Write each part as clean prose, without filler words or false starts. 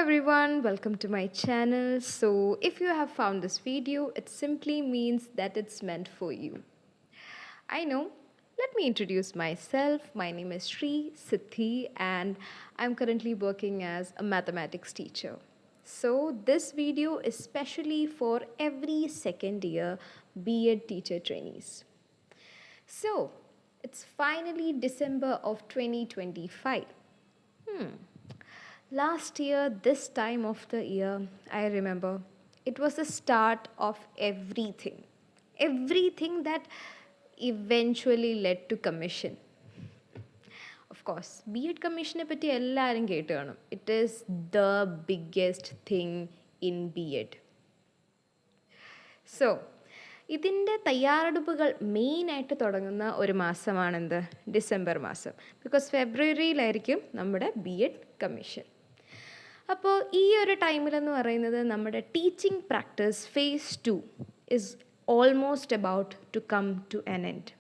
everyone, welcome to my channel. So, if you have found this video, it simply means that it's meant for you. I know. Let me introduce myself. My name is Sri Siddhi, and I'm currently working as a mathematics teacher. So, this video is specially for every second year B.Ed teacher trainees. So, it's finally December of 2025. Last year, this time of the year, I remember it was the start of everything. Everything that eventually led to commission. Of course, B.Ed കമ്മീഷനെ പറ്റി എല്ലാവരും കേട്ട് കാണും. It is the biggest thing in B.Ed. So ഇതിൻ്റെ തയ്യാറെടുപ്പുകൾ മെയിനായിട്ട് തുടങ്ങുന്ന ഒരു മാസമാണെന്ത്? ഡിസംബർ മാസം. ബിക്കോസ് ഫെബ്രുവരിയിലായിരിക്കും നമ്മുടെ B.Ed കമ്മീഷൻ. അപ്പോൾ ഈ ഒരു ടൈമിലെന്ന് പറയുന്നത് നമ്മുടെ teaching practice phase 2 is almost about to come to an end.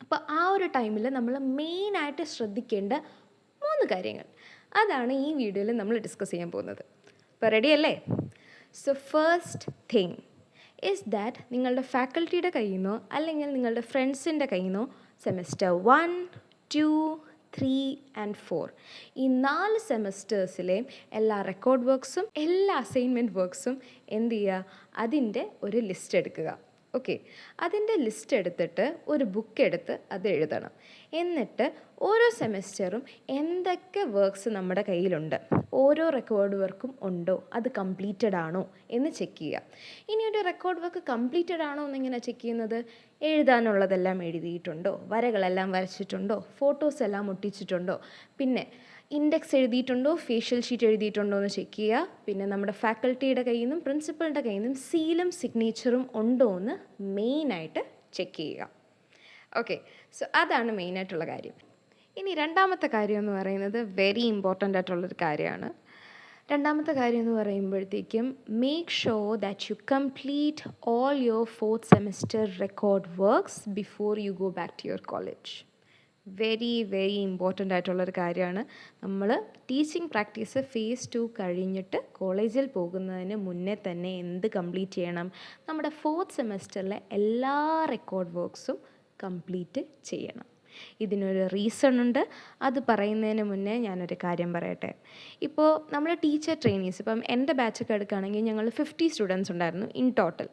അപ്പോൾ ആ ഒരു ടൈമിൽ നമ്മൾ മെയിനായിട്ട് ശ്രദ്ധിക്കേണ്ട 3 കാര്യങ്ങൾ, അതാണ് ഈ വീഡിയോയിൽ നമ്മൾ ഡിസ്കസ് ചെയ്യാൻ പോകുന്നത്. അപ്പോൾ റെഡി അല്ലേ? So first thing is that നിങ്ങളുടെ ഫാക്കൽറ്റിയുടെ കയ്യിൽ നിന്നോ അല്ലെങ്കിൽ നിങ്ങളുടെ ഫ്രണ്ട്സിൻ്റെ കയ്യിൽ നിന്നോ സെമസ്റ്റർ 1, 2, 3 and 4 ഈ 4 സെമസ്റ്റേഴ്സിലെയും എല്ലാ റെക്കോർഡ് വർക്ക്സും എല്ലാ അസൈൻമെൻറ്റ് വർക്ക്സും എന്ത് ചെയ്യുക, അതിൻ്റെ ഒരു ലിസ്റ്റ് എടുക്കുക. ഓക്കെ, അതിൻ്റെ ലിസ്റ്റ് എടുത്തിട്ട് ഒരു ബുക്ക് എടുത്ത് അത് എഴുതണം. എന്നിട്ട് ഓരോ സെമസ്റ്ററും എന്തൊക്കെ വർക്ക്സ് നമ്മുടെ കയ്യിലുണ്ട്, ഓരോ റെക്കോർഡ് വർക്കും ഉണ്ടോ, അത് കംപ്ലീറ്റഡ് ആണോ എന്ന് ചെക്ക് ചെയ്യുക. ഇനി ഒരു റെക്കോർഡ് വർക്ക് കംപ്ലീറ്റഡ് ആണോ എന്നിങ്ങനെ ചെക്ക് ചെയ്യുന്നത്, എഴുതാനുള്ളതെല്ലാം എഴുതിയിട്ടുണ്ടോ, വരകളെല്ലാം വരച്ചിട്ടുണ്ടോ, ഫോട്ടോസ് എല്ലാം ഒട്ടിച്ചിട്ടുണ്ടോ, പിന്നെ ഇൻഡെക്സ് എഴുതിയിട്ടുണ്ടോ, ഫേഷ്യൽ ഷീറ്റ് എഴുതിയിട്ടുണ്ടോ എന്ന് ചെക്ക് ചെയ്യുക. പിന്നെ നമ്മുടെ ഫാക്കൽറ്റിയുടെ കയ്യിൽ നിന്നും പ്രിൻസിപ്പളിൻ്റെ കയ്യിൽ നിന്നും സീലും സിഗ്നേച്ചറും ഉണ്ടോ എന്ന് മെയിനായിട്ട് ചെക്ക് ചെയ്യുക. ഓക്കെ, സോ അതാണ് മെയിനായിട്ടുള്ള കാര്യം. ഇനി രണ്ടാമത്തെ കാര്യം എന്ന് പറയുന്നത് വെരി ഇമ്പോർട്ടൻ്റ് ആയിട്ടുള്ളൊരു കാര്യമാണ്. രണ്ടാമത്തെ കാര്യം എന്ന് പറയുമ്പോഴത്തേക്കും make sure that you complete all your 4th semester record works before you go back to your college. Very important ആയിട്ടുള്ളൊരു കാര്യമാണ്. നമ്മൾ ടീച്ചിങ് പ്രാക്ടീസ് ഫേസ് 2 കഴിഞ്ഞിട്ട് കോളേജിൽ പോകുന്നതിന് മുന്നേ തന്നെ എന്ത് കംപ്ലീറ്റ് ചെയ്യണം, നമ്മുടെ 4th സെമസ്റ്ററിലെ എല്ലാ റെക്കോർഡ് വർക്ക്സും കംപ്ലീറ്റ് ചെയ്യണം. ഇതിനൊരു റീസൺ ഉണ്ട്. അത് പറയുന്നതിന് മുന്നേ ഞാനൊരു കാര്യം പറയട്ടെ. ഇപ്പോൾ നമ്മൾ ടീച്ചർ ട്രെയിനീസ്, ഇപ്പം എൻ്റെ ബാച്ചൊക്കെ എടുക്കുകയാണെങ്കിൽ ഞങ്ങൾ 50 സ്റ്റുഡൻസ് ഉണ്ടായിരുന്നു ഇൻ ടോട്ടൽ.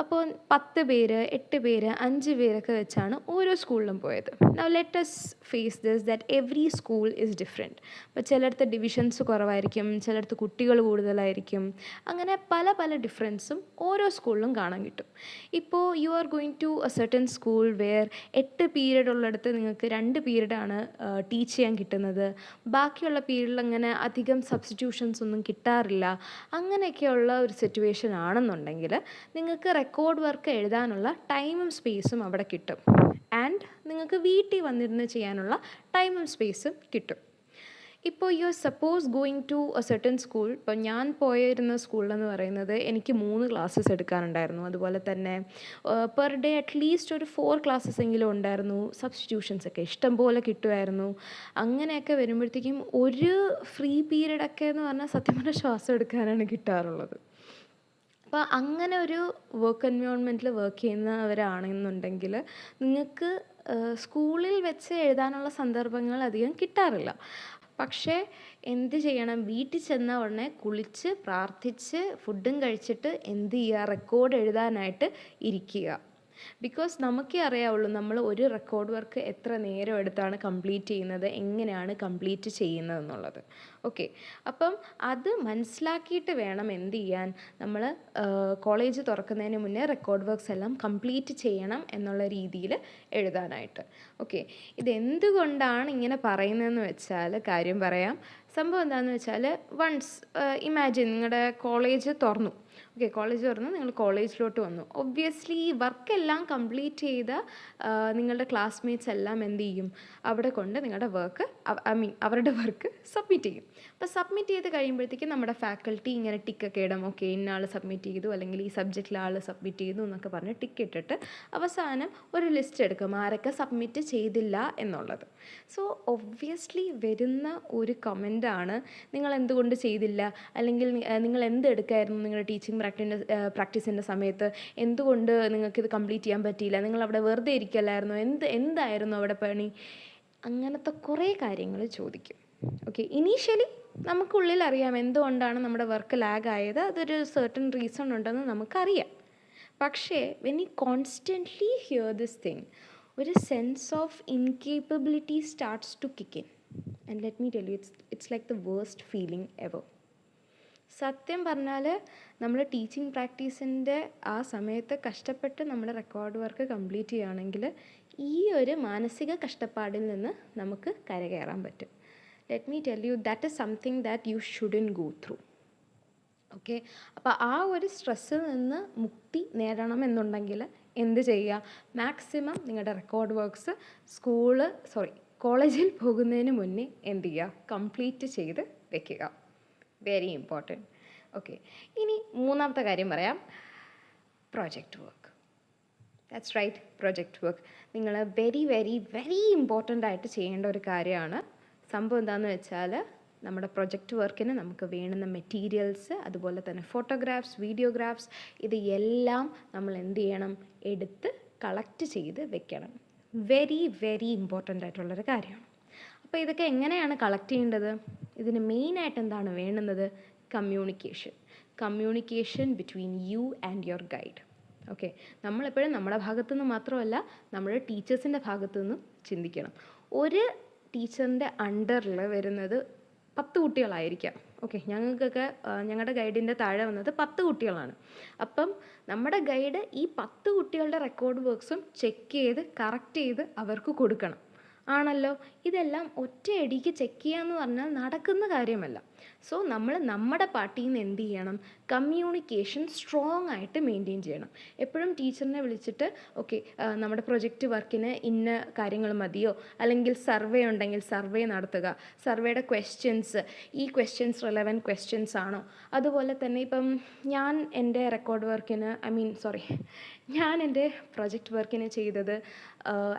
അപ്പോൾ 10 പേര്, 8 പേര്, 5 പേരൊക്കെ വെച്ചാണ് ഓരോ സ്കൂളിലും പോയത്. Now let us face this that every school is different. അപ്പോൾ ചിലയിടത്ത് ഡിവിഷൻസ് കുറവായിരിക്കും, ചിലയിടത്ത് കുട്ടികൾ കൂടുതലായിരിക്കും, അങ്ങനെ പല ഡിഫറൻസും ഓരോ സ്കൂളിലും കാണാൻ കിട്ടും. ഇപ്പോൾ you are going to a certain school where 8 period ഉള്ളിടത്ത് നിങ്ങൾക്ക് 2 പീരീഡാണ് ടീച്ച് ചെയ്യാൻ കിട്ടുന്നത്, ബാക്കിയുള്ള പീരീഡിൽ അങ്ങനെ അധികം സബ്സ്റ്റിറ്റ്യൂഷൻസ് ഒന്നും കിട്ടാറില്ല. അങ്ങനെയൊക്കെയുള്ള ഒരു സിറ്റുവേഷൻ ആണെന്നുണ്ടെങ്കിൽ നിങ്ങൾക്ക് റെക്കോർഡ് വർക്ക് എഴുതാനുള്ള ടൈമും സ്പേസും അവിടെ കിട്ടും. ആൻഡ് നിങ്ങൾക്ക് വീട്ടിൽ വന്നിരുന്ന് ചെയ്യാനുള്ള ടൈമും സ്പേസും കിട്ടും. ഇപ്പോൾ you are suppose going to a certain school. ഇപ്പോൾ ഞാൻ പോയിരുന്ന സ്കൂളിലെന്ന് പറയുന്നത് എനിക്ക് 3 ക്ലാസ്സസ് എടുക്കാനുണ്ടായിരുന്നു. അതുപോലെ തന്നെ പെർ ഡേ അറ്റ്ലീസ്റ്റ് ഒരു 4 ക്ലാസ്സസ് എങ്കിലും ഉണ്ടായിരുന്നു. സബ്സ്റ്റിറ്റ്യൂഷൻസ് ഒക്കെ ഇഷ്ടം പോലെ കിട്ടുമായിരുന്നു. അങ്ങനെയൊക്കെ വരുമ്പോഴത്തേക്കും ഒരു ഫ്രീ പീരീഡൊക്കെ എന്ന് പറഞ്ഞാൽ സത്യം പറഞ്ഞാൽ ശ്വാസം എടുക്കാനാണ് കിട്ടാറുള്ളത്. അപ്പോൾ അങ്ങനെ ഒരു വർക്ക് എൻവയോൺമെൻറ്റിൽ വർക്ക് ചെയ്യുന്നവരാണെന്നുണ്ടെങ്കിൽ നിങ്ങൾക്ക് സ്കൂളിൽ വെച്ച് എഴുതാനുള്ള സന്ദർഭങ്ങൾ അധികം കിട്ടാറില്ല. പക്ഷേ എന്ത് ചെയ്യണം, വീട്ടിൽ ചെന്ന ഉടനെ കുളിച്ച് പ്രാർത്ഥിച്ച് ഫുഡും കഴിച്ചിട്ട് എന്ത് ചെയ്യുക, റെക്കോർഡ് എഴുതാനായിട്ട് ഇരിക്കുക. ബിക്കോസ് നമുക്കേ അറിയാവുള്ളൂ നമ്മൾ ഒരു റെക്കോർഡ് വർക്ക് എത്ര നേരം എടുത്താണ് കംപ്ലീറ്റ് ചെയ്യുന്നത്, എങ്ങനെയാണ് കംപ്ലീറ്റ് ചെയ്യുന്നതെന്നുള്ളത്. ഓക്കെ, അപ്പം അത് മനസ്സിലാക്കിയിട്ട് വേണം എന്ത് ചെയ്യാൻ, നമ്മൾ കോളേജ് തുറക്കുന്നതിന് മുന്നേ റെക്കോർഡ് വർക്ക്സ് എല്ലാം കംപ്ലീറ്റ് ചെയ്യണം എന്നുള്ള രീതിയിൽ എഴുതാനായിട്ട്. ഓക്കെ, ഇതെന്തുകൊണ്ടാണ് ഇങ്ങനെ പറയുന്നതെന്ന് വെച്ചാൽ കാര്യം പറയാം. സംഭവം എന്താണെന്ന് വെച്ചാൽ വൺസ് ഇമാജിൻ നിങ്ങളുടെ കോളേജ് തുറന്നു. ഓക്കെ, കോളേജ് തുറന്ന് നിങ്ങൾ കോളേജിലോട്ട് വന്നു. ഒബ്വിയസ്ലി ഈ വർക്കെല്ലാം കംപ്ലീറ്റ് ചെയ്ത നിങ്ങളുടെ ക്ലാസ്മേറ്റ്സ് എല്ലാം എന്ത് ചെയ്യും, അവിടെ കൊണ്ട് നിങ്ങളുടെ വർക്ക് അവരുടെ വർക്ക് സബ്മിറ്റ് ചെയ്യും. അപ്പോൾ സബ്മിറ്റ് ചെയ്ത് കഴിയുമ്പോഴത്തേക്കും നമ്മുടെ ഫാക്കൽറ്റി ഇങ്ങനെ ടിക്കൊക്കെ ഇടും. ഓക്കെ, ഇന്ന ആൾ സബ്മിറ്റ് ചെയ്തു, അല്ലെങ്കിൽ ഈ സബ്ജക്റ്റിലെ ആൾ സബ്മിറ്റ് ചെയ്തു എന്നൊക്കെ പറഞ്ഞ് ടിക്ക് ഇട്ടിട്ട് അവസാനം ഒരു ലിസ്റ്റ് എടുക്കും ആരൊക്കെ സബ്മിറ്റ് ചെയ്തില്ല എന്നുള്ളത്. സോ ഒബ്വിയസ്ലി വരുന്ന ഒരു കമൻ്റാണ്, നിങ്ങൾ എന്തുകൊണ്ട് ചെയ്തില്ല, അല്ലെങ്കിൽ നിങ്ങൾ എന്തെടുക്കായിരുന്നു നിങ്ങളുടെ ടീച്ചിങ് പ്രാക്ടീസിൻ്റെ സമയത്ത്, എന്തുകൊണ്ട് നിങ്ങൾക്കിത് കംപ്ലീറ്റ് ചെയ്യാൻ പറ്റിയില്ല, നിങ്ങൾ അവിടെ വെറുതെ ഇരിക്കല്ലായിരുന്നു, എന്തായിരുന്നു അവിടെ പണി, അങ്ങനത്തെ കുറേ കാര്യങ്ങൾ ചോദിക്കും. ഓക്കെ, ഇനീഷ്യലി നമുക്കുള്ളിൽ അറിയാം എന്തുകൊണ്ടാണ് നമ്മുടെ വർക്ക് ലാഗ് ആയത്, അതൊരു സർട്ടൻ റീസൺ ഉണ്ടെന്ന് നമുക്കറിയാം. പക്ഷേ when you constantly hear this thing, ഒരു sense of incapability starts to kick in. And let me tell you, it's like the worst feeling ever. സത്യം പറഞ്ഞാൽ നമ്മൾ ടീച്ചിങ് പ്രാക്ടീസിൻ്റെ ആ സമയത്ത് കഷ്ടപ്പെട്ട് നമ്മുടെ റെക്കോർഡ് വർക്ക് കംപ്ലീറ്റ് ചെയ്യുകയാണെങ്കിൽ ഈ ഒരു മാനസിക കഷ്ടപ്പാടിൽ നിന്ന് നമുക്ക് കരകയറാൻ പറ്റും. Let me tell U, that is something that you shouldn't go through. Okay, അപ്പോൾ ആ ഒരു സ്ട്രെസ്സിൽ നിന്ന് മുക്തി നേടണമെന്നുണ്ടെങ്കിൽ എന്ത് ചെയ്യുക, മാക്സിമം നിങ്ങളുടെ റെക്കോർഡ് വർക്ക്സ് കോളേജിൽ പോകുന്നതിന് മുന്നേ എന്ത് ചെയ്യുക, കംപ്ലീറ്റ് ചെയ്ത് വെക്കുക. Very important. ഓക്കെ, ഇനി മൂന്നാമത്തെ കാര്യം പറയാം, project work. That's right, project work നിങ്ങൾ വെരി വെരി വെരി ഇമ്പോർട്ടൻ്റ് ആയിട്ട് ചെയ്യേണ്ട ഒരു കാര്യമാണ്. സംഭവം എന്താണെന്ന് വെച്ചാൽ, നമ്മുടെ പ്രൊജക്റ്റ് വർക്കിന് നമുക്ക് വേണ്ടുന്ന മെറ്റീരിയൽസ്, അതുപോലെ തന്നെ ഫോട്ടോഗ്രാഫ്സ്, വീഡിയോഗ്രാഫ്സ്, ഇത് എല്ലാം നമ്മൾ എന്ത് ചെയ്യണം, എടുത്ത് കളക്ട് ചെയ്ത് വെക്കണം. വെരി വെരി ഇമ്പോർട്ടൻ്റ് ആയിട്ടുള്ളൊരു കാര്യമാണ്. അപ്പോൾ ഇതൊക്കെ എങ്ങനെയാണ് കളക്ട് ചെയ്യേണ്ടത്? ഇതിന് മെയിനായിട്ട് എന്താണ് വേണ്ടുന്നത്? Communication between you and your guide. Okay, നമ്മളെപ്പോഴും നമ്മുടെ ഭാഗത്തു നിന്ന് മാത്രമല്ല, നമ്മുടെ ടീച്ചേഴ്സിൻ്റെ ഭാഗത്തു നിന്നും ചിന്തിക്കണം. ഒരു ടീച്ചറിൻ്റെ അണ്ടറിൽ വരുന്നത് 10 കുട്ടികളായിരിക്കാം. ഓക്കെ, ഞങ്ങൾക്കൊക്കെ ഞങ്ങളുടെ ഗൈഡിൻ്റെ താഴെ വന്നത് 10 കുട്ടികളാണ്. അപ്പം നമ്മുടെ ഗൈഡ് ഈ 10 കുട്ടികളുടെ റെക്കോർഡ് വർക്ക്സും ചെക്ക് ചെയ്ത് കറക്റ്റ് ചെയ്ത് അവർക്ക് കൊടുക്കണം. ആണല്ലോ, ഇതെല്ലാം ഒറ്റയടിക്ക് ചെക്ക് ചെയ്യുക എന്ന് പറഞ്ഞാൽ നടക്കുന്ന കാര്യമല്ല. സോ നമ്മൾ നമ്മുടെ പാർട്ടിയിൽ നിന്ന് എന്ത് ചെയ്യണം, കമ്മ്യൂണിക്കേഷൻ സ്ട്രോങ് ആയിട്ട് മെയിൻറ്റെയിൻ ചെയ്യണം. എപ്പോഴും ടീച്ചറിനെ വിളിച്ചിട്ട് ഓക്കെ നമ്മുടെ പ്രൊജക്റ്റ് വർക്കിന് ഇന്ന കാര്യങ്ങൾ മതിയോ, അല്ലെങ്കിൽ സർവേ ഉണ്ടെങ്കിൽ സർവേ നടത്തുക, സർവേയുടെ ക്വസ്റ്റ്യൻസ്, ഈ ക്വസ്റ്റ്യൻസ് റിലവൻറ്റ് ക്വസ്റ്റ്യൻസ് ആണോ. അതുപോലെ തന്നെ ഇപ്പം ഞാൻ എൻ്റെ റെക്കോർഡ് വർക്കിന് ഞാൻ എൻ്റെ പ്രൊജക്റ്റ് വർക്കിന് ചെയ്തത്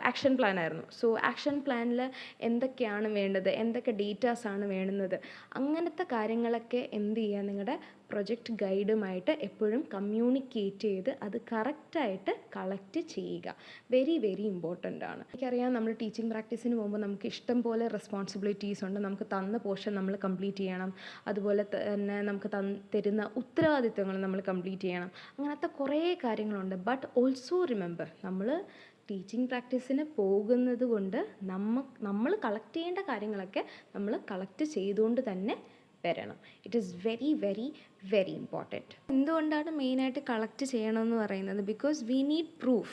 ആക്ഷൻ പ്ലാൻ ആയിരുന്നു. സോ ആക്ഷൻ പ്ലാനിൽ എന്തൊക്കെയാണ് വേണ്ടത്, എന്തൊക്കെ ഡേറ്റാസാണ് വേണ്ടുന്നത്, അങ്ങനത്തെ കാര്യങ്ങളൊക്കെ എന്ത് ചെയ്യുക, നിങ്ങളുടെ പ്രൊജക്റ്റ് ഗൈഡുമായിട്ട് എപ്പോഴും കമ്മ്യൂണിക്കേറ്റ് ചെയ്ത് അത് കറക്റ്റായിട്ട് കളക്ട് ചെയ്യുക. വെരി വെരി ഇമ്പോർട്ടൻ്റ് ആണ്. എനിക്കറിയാം, നമ്മൾ ടീച്ചിങ് പ്രാക്ടീസിന് പോകുമ്പോൾ നമുക്ക് ഇഷ്ടം പോലെ റെസ്പോൺസിബിലിറ്റീസ് ഉണ്ട്. നമുക്ക് തന്ന പോർഷൻ നമ്മൾ കംപ്ലീറ്റ് ചെയ്യണം, അതുപോലെ തന്നെ നമുക്ക് തരുന്ന ഉത്തരവാദിത്വങ്ങൾ നമ്മൾ കംപ്ലീറ്റ് ചെയ്യണം. അങ്ങനത്തെ കുറേ കാര്യങ്ങളുണ്ട്. ബട്ട് ഓൾസോ റിമെമ്പർ, നമ്മൾ ടീച്ചിങ് പ്രാക്ടീസിന് പോകുന്നത് കൊണ്ട് നമ്മൾ കളക്ട് ചെയ്യേണ്ട കാര്യങ്ങളൊക്കെ നമ്മൾ കളക്ട് ചെയ്തുകൊണ്ട് തന്നെ വരണം. It is very very very important. എന്തുകൊണ്ടാണ് മെയിനായിട്ട് കളക്ട് ചെയ്യണമെന്ന് പറയുന്നത്? Because we need proof.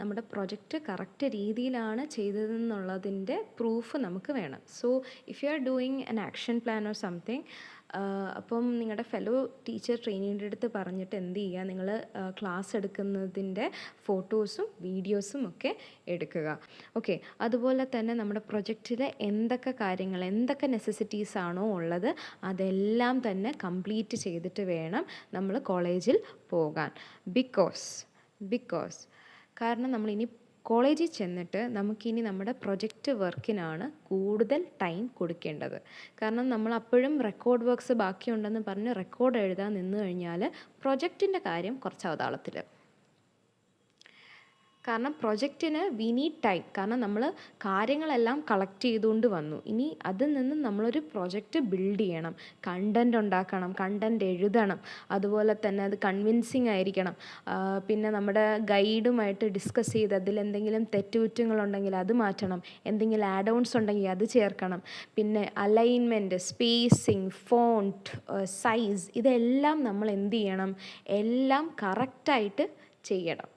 നമ്മുടെ പ്രൊജക്റ്റ് കറക്റ്റ് രീതിയിലാണ് ചെയ്തതെന്നുള്ളതിൻ്റെ പ്രൂഫ് നമുക്ക് വേണം. So if you are doing an action plan or something, അപ്പം നിങ്ങളുടെ ഫെലോ ടീച്ചർ ട്രെയിനിയുടെ അടുത്ത് പറഞ്ഞിട്ട് എന്ത് ചെയ്യുക, നിങ്ങൾ ക്ലാസ് എടുക്കുന്നതിൻ്റെ ഫോട്ടോസും വീഡിയോസും ഒക്കെ എടുക്കുക. ഓക്കെ, അതുപോലെ തന്നെ നമ്മുടെ പ്രൊജക്റ്റിലെ എന്തൊക്കെ കാര്യങ്ങൾ, എന്തൊക്കെ നെസസിറ്റീസ് ആണോ ഉള്ളത് അതെല്ലാം തന്നെ കംപ്ലീറ്റ് ചെയ്തിട്ട് വേണം നമ്മൾ കോളേജിൽ പോകാൻ. ബിക്കോസ് കാരണം നമ്മളിനി കോളേജിൽ ചെന്നിട്ട് നമുക്കിനി നമ്മുടെ പ്രൊജക്റ്റ് വർക്കിനാണ് കൂടുതൽ ടൈം കൊടുക്കേണ്ടത്. കാരണം നമ്മൾ അപ്പോഴും റെക്കോർഡ് വർക്ക്സ് ബാക്കിയുണ്ടെന്ന് പറഞ്ഞ് റെക്കോർഡ് എഴുതാൻ നിന്ന് കഴിഞ്ഞാൽ പ്രൊജക്റ്റിൻ്റെ കാര്യം കുറച്ച് അവതാളത്തിൽ. കാരണം പ്രൊജക്റ്റിന് വി നീഡ് ടൈം. കാരണം നമ്മൾ കാര്യങ്ങളെല്ലാം കളക്ട് ചെയ്തുകൊണ്ട് വന്നു, ഇനി അതിൽ നിന്ന് നമ്മളൊരു പ്രൊജക്റ്റ് ബിൽഡ് ചെയ്യണം, കണ്ടൻറ് ഉണ്ടാക്കണം, കണ്ടൻറ് എഴുതണം, അതുപോലെ തന്നെ അത് കൺവിൻസിങ് ആയിരിക്കണം. പിന്നെ നമ്മുടെ ഗൈഡുമായിട്ട് ഡിസ്കസ് ചെയ്ത് അതിലെന്തെങ്കിലും തെറ്റുകുറ്റങ്ങളുണ്ടെങ്കിൽ അത് മാറ്റണം, എന്തെങ്കിലും ആഡ് ഓൺസ് ഉണ്ടെങ്കിൽ അത് ചേർക്കണം, പിന്നെ അലൈൻമെൻറ്റ്, സ്പേസിങ്, ഫോണ്ട്, സൈസ്, ഇതെല്ലാം നമ്മൾ എന്ത് ചെയ്യണം, എല്ലാം കറക്റ്റായിട്ട് ചെയ്യണം.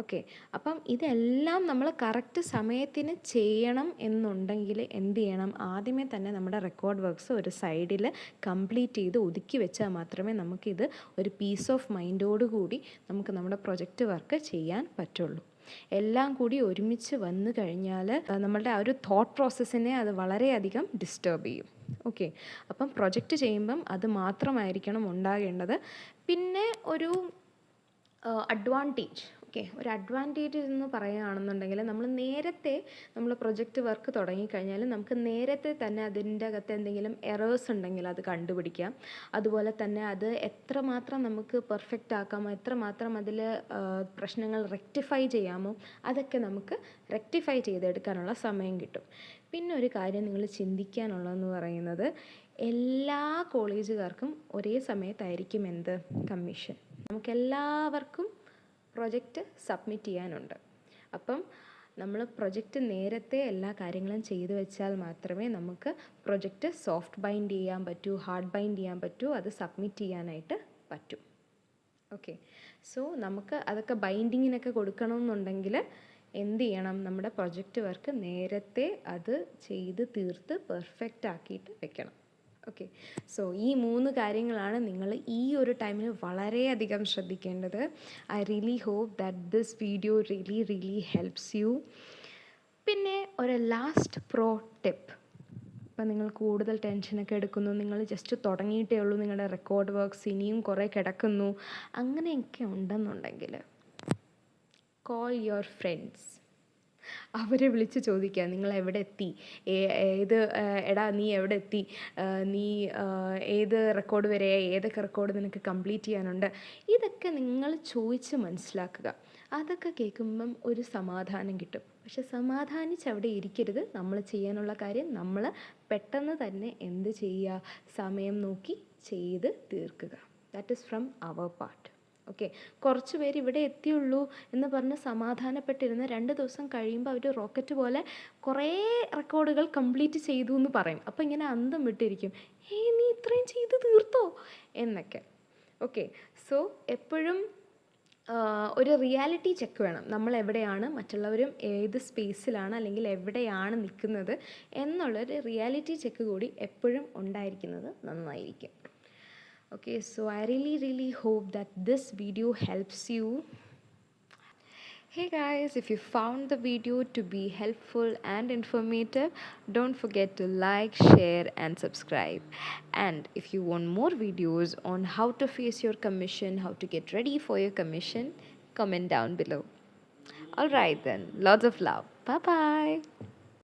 ഓക്കെ. അപ്പം ഇതെല്ലാം നമ്മൾ കറക്റ്റ് സമയത്തിന് ചെയ്യണം എന്നുണ്ടെങ്കിൽ എന്ത് ചെയ്യണം? ആദ്യമേ തന്നെ നമ്മുടെ റെക്കോർഡ് വർക്ക്സ് ഒരു സൈഡിൽ കംപ്ലീറ്റ് ചെയ്ത് ഒതുക്കി വെച്ചാൽ മാത്രമേ നമുക്കിത് ഒരു പീസ് ഓഫ് മൈൻഡോട് കൂടി നമുക്ക് നമ്മുടെ പ്രൊജക്റ്റ് വർക്ക് ചെയ്യാൻ പറ്റുള്ളൂ. എല്ലാം കൂടി ഒരുമിച്ച് വന്നു കഴിഞ്ഞാൽ നമ്മളുടെ ആ ഒരു തോട്ട് പ്രോസസ്സിനെ അത് വളരെയധികം ഡിസ്റ്റർബ് ചെയ്യും. ഓക്കെ. അപ്പം പ്രൊജക്റ്റ് ചെയ്യുമ്പം അത് മാത്രമായിരിക്കണം ഉണ്ടാകേണ്ടത്. പിന്നെ ഒരു അഡ്വാൻറ്റേജ്, ഓക്കെ, ഒരു അഡ്വാൻറ്റേജ് എന്ന് പറയുകയാണെന്നുണ്ടെങ്കിൽ നമ്മൾ പ്രൊജക്റ്റ് വർക്ക് തുടങ്ങിക്കഴിഞ്ഞാൽ നമുക്ക് നേരത്തെ തന്നെ അതിൻ്റെ അകത്ത് എന്തെങ്കിലും എറേഴ്സ് ഉണ്ടെങ്കിൽ അത് കണ്ടുപിടിക്കാം. അതുപോലെ തന്നെ അത് എത്രമാത്രം നമുക്ക് പെർഫെക്റ്റ് ആക്കാമോ, എത്രമാത്രം അതിൽ പ്രശ്നങ്ങൾ റെക്ടിഫൈ ചെയ്യാമോ, അതൊക്കെ നമുക്ക് റെക്ടിഫൈ ചെയ്തെടുക്കാനുള്ള സമയം കിട്ടും. പിന്നെ ഒരു കാര്യം നിങ്ങൾ ചിന്തിക്കാനുള്ളതെന്ന് പറയുന്നത്, എല്ലാ കോളേജുകാർക്കും ഒരേ സമയത്തായിരിക്കും കമ്മീഷൻ. നമുക്കെല്ലാവർക്കും പ്രൊജക്റ്റ് സബ്മിറ്റ് ചെയ്യാനുണ്ട്. അപ്പം നമ്മൾ പ്രൊജക്റ്റ് നേരത്തെ എല്ലാ കാര്യങ്ങളും ചെയ്തു വെച്ചാൽ മാത്രമേ നമുക്ക് പ്രൊജക്റ്റ് സോഫ്റ്റ് ബൈൻഡ് ചെയ്യാൻ പറ്റൂ, ഹാർഡ് ബൈൻഡ് ചെയ്യാൻ പറ്റൂ, അത് സബ്മിറ്റ് ചെയ്യാനായിട്ട് പറ്റും. ഓക്കെ. സോ നമുക്ക് അതൊക്കെ ബൈൻഡിങ്ങിനൊക്കെ കൊടുക്കണമെന്നുണ്ടെങ്കിൽ എന്ത് ചെയ്യണം? നമ്മുടെ പ്രൊജക്റ്റ് വർക്ക് നേരത്തെ അത് ചെയ്ത് തീർത്ത് പെർഫെക്റ്റ് ആക്കിയിട്ട് വെക്കണം. ഓക്കെ. സോ ഈ 3 കാര്യങ്ങളാണ് നിങ്ങൾ ഈ ഒരു ടൈമിൽ വളരെയധികം ശ്രദ്ധിക്കേണ്ടത്. I really hope that this video really helps you. പിന്നെ ഒരു ലാസ്റ്റ് പ്രോ ടിപ്പ്. ഇപ്പം നിങ്ങൾ കൂടുതൽ ടെൻഷനൊക്കെ എടുക്കുന്നു, നിങ്ങൾ ജസ്റ്റ് തുടങ്ങിയിട്ടേ ഉള്ളൂ, നിങ്ങളുടെ റെക്കോർഡ് വർക്ക്സ് ഇനിയും കുറേ കിടക്കുന്നു, അങ്ങനെയൊക്കെ ഉണ്ടെന്നുണ്ടെങ്കിൽ കോൾ യുവർ ഫ്രണ്ട്സ്. അവരെ വിളിച്ച് ചോദിക്കുക, നിങ്ങൾ എവിടെ എത്തി, എടാ നീ എവിടെ എത്തി, നീ ഏത് റെക്കോർഡ് വരെയായി, ഏതൊക്കെ റെക്കോർഡ് നിനക്ക് കംപ്ലീറ്റ് ചെയ്യാനുണ്ട്, ഇതൊക്കെ നിങ്ങൾ ചോദിച്ച് മനസ്സിലാക്കുക. അതൊക്കെ കേൾക്കുമ്പം ഒരു സമാധാനം കിട്ടും. പക്ഷെ സമാധാനിച്ച് അവിടെ ഇരിക്കരുത്. നമ്മൾ ചെയ്യാനുള്ള കാര്യം നമ്മൾ പെട്ടെന്ന് തന്നെ എന്ത് ചെയ്യുക? സമയം നോക്കി ചെയ്ത് തീർക്കുക. That is from our part. Okay. കുറച്ച് പേര് ഇവിടെ എത്തിയുള്ളൂ എന്ന് പറഞ്ഞ് സമാധാനപ്പെട്ടിരുന്ന് 2 ദിവസം കഴിയുമ്പോൾ അവർ റോക്കറ്റ് പോലെ കുറേ റെക്കോർഡുകൾ കംപ്ലീറ്റ് ചെയ്തു എന്ന് പറയും. അപ്പോൾ ഇങ്ങനെ അന്തം വിട്ടിരിക്കും, നീ ഇത്രയും ചെയ്ത് തീർത്തോ എന്നൊക്കെ. ഓക്കെ. സോ എപ്പോഴും ഒരു റിയാലിറ്റി ചെക്ക് വേണം. നമ്മൾ എവിടെയാണ്, മറ്റുള്ളവരും ഏത് സ്പേസിലാണ് അല്ലെങ്കിൽ എവിടെയാണ് നിൽക്കുന്നത് എന്നുള്ളൊരു റിയാലിറ്റി ചെക്ക് കൂടി എപ്പോഴും ഉണ്ടായിരിക്കുന്നത് നന്നായിരിക്കും. Okay, so I really hope that this video helps you. Hey guys, if you found the video to be helpful and informative, don't forget to like, share and subscribe. And if you want more videos on how to face your commission, how to get ready for your commission, comment down below. Alright then, lots of love. Bye bye.